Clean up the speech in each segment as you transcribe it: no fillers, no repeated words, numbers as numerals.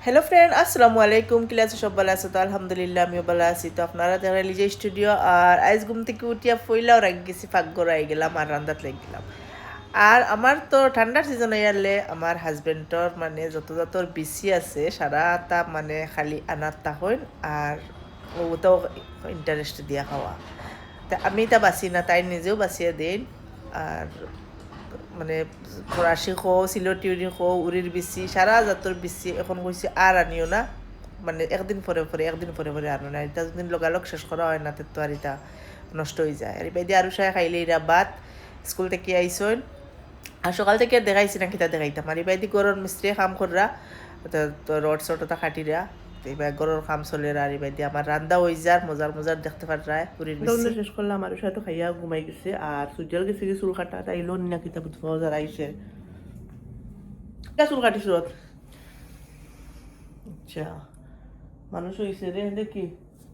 Hello friend, আসসালামু আলাইকুম। কি আছে সব ভালো আছে? তো আলহামদুলিল্লাহ আমিও ভালো আছি। তো আপনারা দেখা লিজে স্টুডিও আর আইস ঘুম থেকে উঠিয়া ফইলাও রাখি গেছি, পাকঘর আই গেলাম আর রান্দাত লেগে গেলাম। আর আমার তো ঠান্ডার সিজন আইয়ারলে আমার হাজবেন্ডর মানে যত যত বিসি আছে সারা তা মানে খালি আনার তা হইন আর ওটাও ইন্টারেস্ট দিয়া খাওয়া। তা আমি তা বাঁচি না, তাই নিজেও বাঁচিয়ে দেন। আর মানে ফরাসি খো, সিলটিউরি খো, উড়ির বিচি সারা জাতর বিচি এখন কইছে আর আনিও না, মানে একদিন পরে পরে আনো না। এটা যদি লগালগ শেষ করা হয় না তো আর এটা নষ্ট হয়ে যায়। আর এবার দিয়ে আরও সায় খাইলে এরা বাদ স্কুল থেকে আইসন আর সকাল থেকে দেখাইছি না কিতা দেখাইতাম। আর এবার দিয়ে গরুর মিস্ত্রি কাম কররা তো রড সটটা খাটিরা এবার গরুর কাম চলে। আর এবার দিয়ে আমার রান্দা হয়ে যার মজার মজার দেখতে পারা পুরীর মিস্ত্রি শেষ করলাম। আর সাথে খাইয়া ঘুমাই গেছে আর সুজল গেছে কি চুল কাটা তাইলো না কিতা বুঝবো যারা আইসে চুল কাটিস। আচ্ছা মানুষ হয়েছে রে দেখি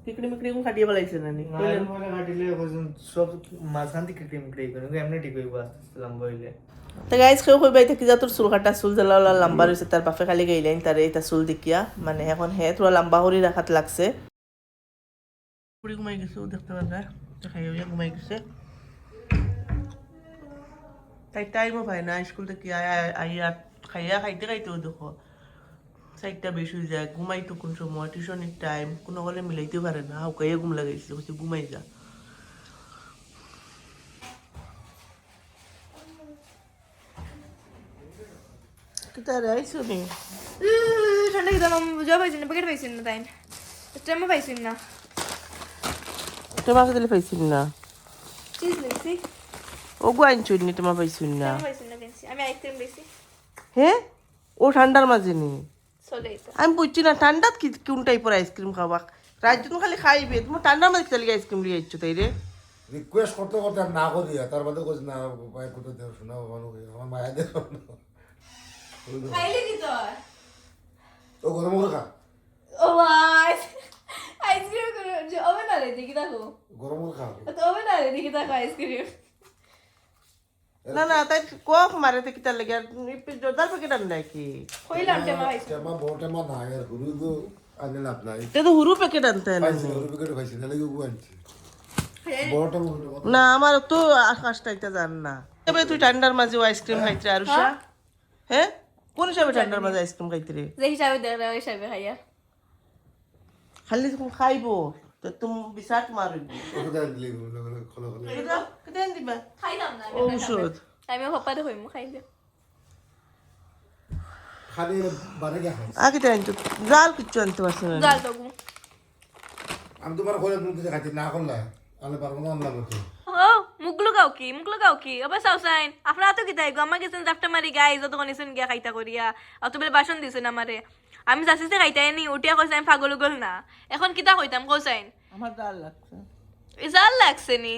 টিকড়ি মিকড়ি কাটিয়ে পেলাইছে না নি কাটিলে সব মাঝখান থেকে ক্রিম ক্রিম করে এমনি ঠিক হইব আস্তে আস্তে লম্বা হইলে। তো গাইজ কেউ কইবাই থাকি যা তোর চুল কাটা চুল জ্বালা লম্বা রয়েছে তার বাপে খালি গাইলেন তার এটা চুল দেখিয়া মানে এখন হে তোরা লম্বা করি রাখাত লাগছে। পুরি ঘুমাই গেছে দেখতে পারা খাইয়া ঘুমাই গেছে। তাই টাইমও পায় না স্কুল থেকে আইয়া খাইয়া খাইতে খাইতেও দেখো 4টা বেশি হয়ে যায়। ঘুমাইতো কোন সময় টিউশনের টাইম কোনো হলে মিলাইতেও পারে না, হাউকাইয়া ঘুম লাগাইছে বলছে ঘুমাই যা। তারা আইসো নি ঠান্ডা খেতাম জব পাইছি না প্যাকেট পাইছি না তাই স্টেমও পাইছি না তোমাকে দিলে পাইছিল না চিজ লইছি ও গো আইনছুন নি তোমার পাইছিল না পাইছি না পেন্সি আমি আইসক্রিম লইছি হ্যাঁ ও ঠান্ডার মাঝে নি চলে এটা আমি বুঝছি না ঠান্ডাত কি কোন টাইপের আইসক্রিম খাবা রাজ্য তুমি খালি খাইবে তোমার ঠান্ডার মাঝে চলে আইসক্রিম লিয়ে আইছো তাই রে রিকোয়েস্ট করতে করতে আমি না করি তার বাদে কইস না পায়ে কোথাও দেও শোনা আমার মায়া দেও খাইলে কি তোর ও গরম করে খা ও ভাই আইসক্রিম করে যে ওভেন আরে দেখি দেখো গরম করে খা তো ওভেন আরে দেখি দেখো আইসক্রিম না না তাই কক মারে তো কিতা লাগে জোরদার প্যাকেট আন নাকি কইলাম টেমা পাইছি টেমা বড় টেমা না এর হুরু তো আনে লাভ নাই তে তো হুরু প্যাকেট আনতে না পাইছি হুরু প্যাকেট পাইছি না লাগি আনছি বড় টেমা না আমার তো আকাশটাইতে জান না তবে তুই ঠান্ডার মাঝে আইসক্রিম খাইতে আরুষা হ্যাঁ কোন হিসাবে ঠান্ডার মাঝে আইসক্রিম খাইতে রে যে হিসাবে দেখ রে ওই হিসাবে খাইয়া খালি তুমি খাইবো তো তুমি বিসাট মারবি ওটা দিলে খলো খলো কেন দিবা খাইলাম না ঔষধ আমি পাপারে হইমু খাইলে খালি বারে গা খাই আগে তো আনতো জাল কিচ্ছু আনতে পারছে না গাল দগু আমি তোমার কইলে তুমি কিছু খাইতে না করলা আমি পারবো না আনলাম তো ও মুগলু গাও কি অবশ্য সাউসাইন আপনারা তো কি তাই গো আমার গেছেন জাফটা মারি গাই যত কনিছেন গিয়া খাইতা করিয়া আর তো বেলে বাসন দিছেন আমারে আমি যাচ্ছি খাইতাই নি উঠিয়া কইছে আমি পাগল গল না এখন কিতা কইতাম কইসাইন আমার জাল লাগছে ইজাল লাগছে নি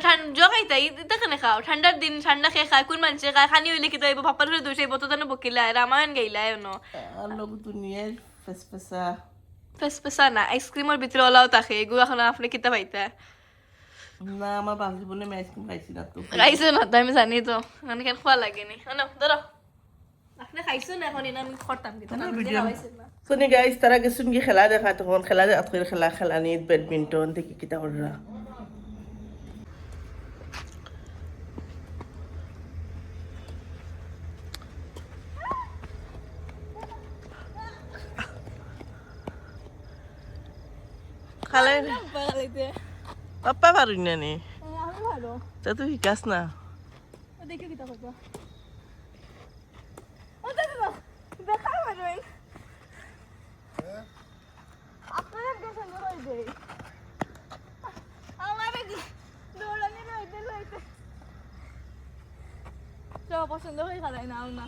ঠান্ডা খাইতাই দেখে খাও ঠান্ডার দিন ঠান্ডা খেয়ে খায় কোন মানুষে খায় খানি হইলে কি তাইব পাপার ঘরে দুইছে বতো জানো বকিলা রামায়ণ গাইলা এনো আর লোক দুনিয়া ফেসফেসা ফেসফেসা না আইসক্রিমের ভিতরে ওলাও তাকে এগুলো এখন আপনি কিতা পাইতা না আমার বাপ জীবনে আমি আইসক্রিম খাইছি না তো খাইছো না তো আমি জানি তো মানে কেন খোয়া লাগেনি ধরো আপনি খাইছো না এখন আমি করতাম কি শুনি গাইস তারা গেছুন কি খেলা দেখা তখন খেলা আজকের খেলা নিয়ে ব্যাডমিন্টন থেকে কিতা কররা খালাই পাপ্পা পারুন না নি তা তুই শিকাস না দেখে কিতা করবা ও দেখো দেখা পারবেন আপনারা গেছেন রইবে আমারে কি দৌড়ানি লইতে সব পছন্দ হয়ে খালাই নাও না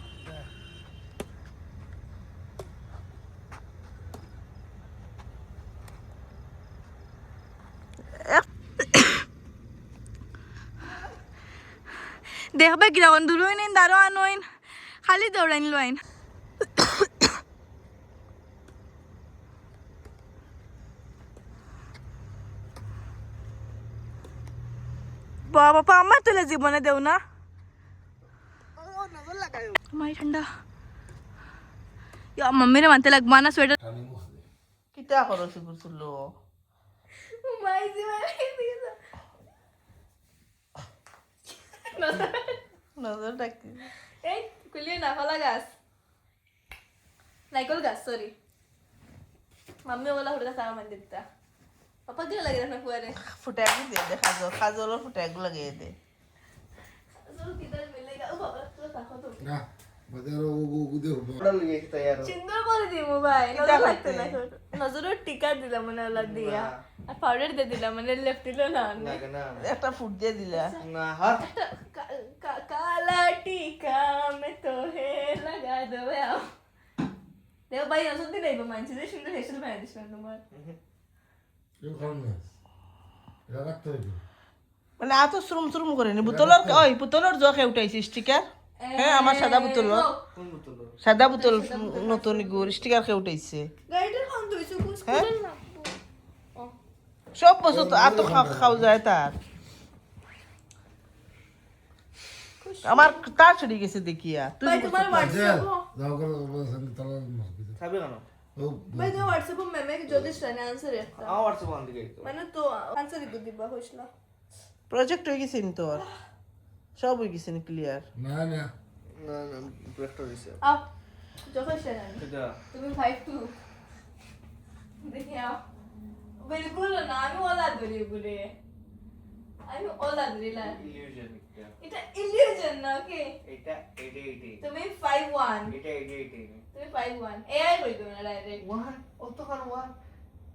দেখবে কি তখন দূরই নিন দাঁড়ো আনোইন খালি দৌড়াইন লোইন বাবা আমার তুলে জীবনে দেও না মাই ঠান্ডা মাম্মিরে মানতে লাগবো না সোয়েটার টানি মুখে কিতা করো সিগুর চুলো মাইজি নজর ডাকি এই কুলিয়ে না ফলা গাছ নাইকল গাছ সরি মাম্মি ওগুলা হুড়ে সারা মান দিতা পাপা গিয়ে লাগে না ফুয়ারে ফুটাইগু দিয়ে দে খাজল ফুটাইগু লাগিয়ে দে সরু কিদার মিলেগা ও বাবা তো তাকো তো না বাদে আর ও গুদে হবে ওটা লইয়ে কি তৈয়ার সুন্দর করে দিমু ভাই কিতা নজর লাগতে করতে? না নজরের টিকা দিলাম মানে ওলা দিয়া আর পাউডার দিয়ে দিলাম মানে লেফট দিল না লাগে না একটা ফুট দিয়ে দিলা না হাত काला टीका में तो है लगा दो यार দেখো ভাই আসতে নাই বা মানছি যে সুন্দর হেসেল বানাই দিছিলাম তোমার কেউ খান না এটা রাখতে হবে মানে এত শ্রম করে নি বোতলের জগ উঠাইছি স্টিকার হ্যাঁ আমার সাদা বোতল কোন বোতল সাদা বোতল নতুন গুড় স্টিকার খেয়ে উঠাইছে গাড়িটা খান দইছো কুছ হ্যাঁ? করে না সব বছর তো এত খাওয়া যায় তার আমার তার চড়ে গেছে দেখিয়া তুই ভাই তোমার হোয়াটসঅ্যাপ যাও করে সঙ্গে তালা মারবি খাবে কেন ও ভাই তোমার হোয়াটসঅ্যাপ মেমে জ্যোতিষ রানে আনসার একটা আমার হোয়াটসঅ্যাপ আন দিকে তো মানে তো আনসার দিবা হইছলা প্রজেক্ট হয়ে গেছে নি তোর সব হয়ে গেছে নি ক্লিয়ার না না না না ব্রেকটা দিছে আপ জ্যোতিষ রানে এটা তুমি 52 দেখি আও বিলকুল না আমি ওলা ধরি বলে আমি ওলা ধরি না ইলিউশন এটা ইলিউশন না ওকে এটা 80 তুমি 51 এটা 80 তুমি 51 এআই কই তুমি না ডাইরেক্ট ওয়ান অত কার ওয়ান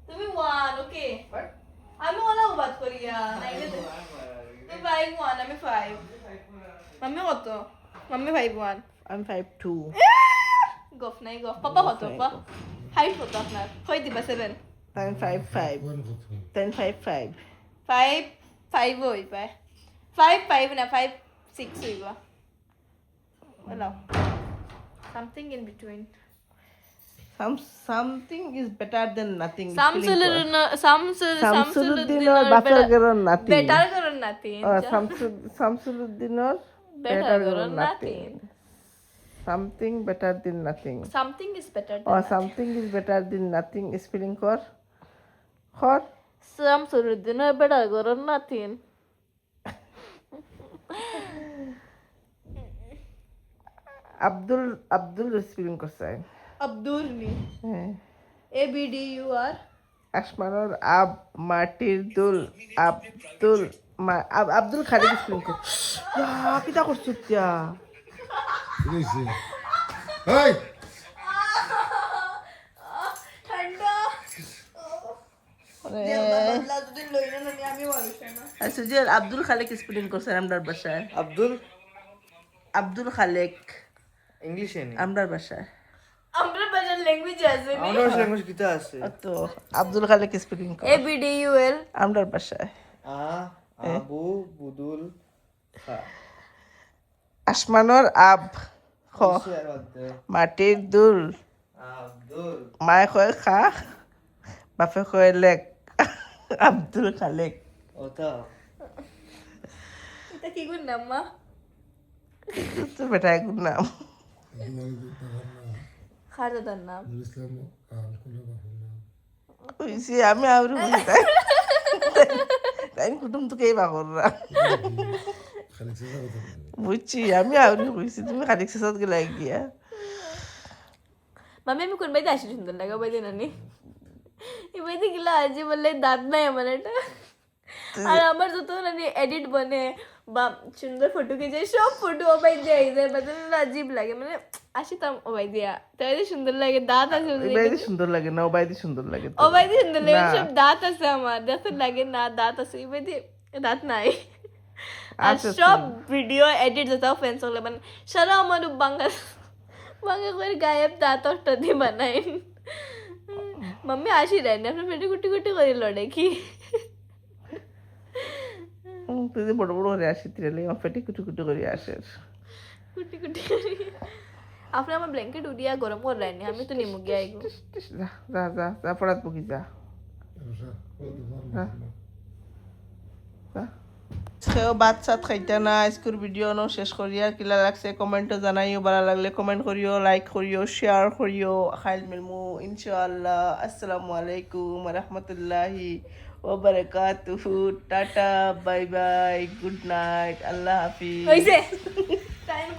তুমি 1 ওকে আমি ওলা বাত করিয়া নাইলে তুমি 51 আমি 5 মাম্মি কত মাম্মি 51 আমি 5'2" গফ নাই গফ পাপা কত পাপা হাইট কত আপনার কই দিবা 7 আমি 5'5" কোন কথা 10'5'5" 5 হই পায় 5 না 5 6 হইবা OLA something in between Something is better than nothing. Samsuluddinor better than nothing. better করুন nothing Samsuluddinor better করুন nothing something better than nothing. something is better Or than something is better than nothing. Spelling for Samsuluddinor better করুন nothing Abdul spelling করছে Abdul ni হ্যাঁ A B D U R আসমানোর আব মাটির দুল আব্দুল খালিক spelling করছে কিটা করছো তিয়া হইছে এই ঠান্ডা মানে বদলা যদি লইরা না আমি বলছি না আচ্ছা যে আব্দুল খালিক স্পেলিং করছে আমরার ভাষায় আব্দুল খালিক ইংলিশে নেই আমরার ভাষায় আমরা বাজার ল্যাঙ্গুয়েজ আছে নি আমার ল্যাঙ্গুয়েজ কিটা আছে তো আব্দুল খালিক স্পেলিং কর A B D U L আমরার ভাষায় আবু বুদুল খা আসমানোর আব খ মাটির দুল আব্দুল মায়ে কয় খা বাপে কয় লেক আব্দুল খালিক ওটা এটা কি গুণ নাম মা তো বেটা এগুলো নাম খার দাদার নাম ইসলাম কাম করে বাবা কইছি আমি আউরি বলি তাই কুটুম তো কেই বাকররা খালি চেষ্টা করতে বুঝছি আমি আউরি কইছি তুমি খালিক শেষত গেলা গিয়া মামি আমি কোন বাইতে আসি সুন্দর লাগা বাইতে নানি এই বাইতে গেলা আজ বললে দাঁত নাই আমার এটা আর আমার যত নানি এডিট বনে বা সুন্দর ফটো খিচে সব ফটো ও বাই দিয়ে যায় বদল আজীব লাগে মানে আসিতাম ও বাই দিয়া তাই সুন্দর লাগে দাঁত আছে বাইদি সুন্দর লাগে না ও বাইদি সুন্দর লাগে ও বাই দিয়ে সুন্দর লাগে সব দাঁত আছে আমার দেখতে লাগে না দাঁত আছে এই বাইতে দাঁত নাই আর সব ভিডিও এডিট যেটা ফ্রেন্ডস হলে মানে সারা আমার বাংলা করে গায়েব দাঁত একটা দিয়ে বানাই মাম্মি আসি রাই না আপনার পেটে কুটি কুটি করে লড়ে কি তুই যে বড় বড় করে আসি তিরালে আমার পেটে কুটু কুটু করে আসে কুটি কুটি করে আপনি আমার ব্ল্যাঙ্কেট উড়িয়া গরম করে রাইনি আমি তো নিমু গিয়া আইগো যা যা যা যা পড়াত বকি যা পারবো যা সেও ভাত সাত খাইতা না আজকের ভিডিও নো শেষ করিয়া কিলা লাগছে কমেন্টে জানাইও ভালো লাগলে কমেন্ট করিও লাইক করিও শেয়ার করিও খাইল মিলমু ইনশাআল্লাহ আসসালামু আলাইকুম রহমতুল্লাহি ওবারাকাতুহু tata bye bye good night আল্লাহ হাফিজ হইছে টাইম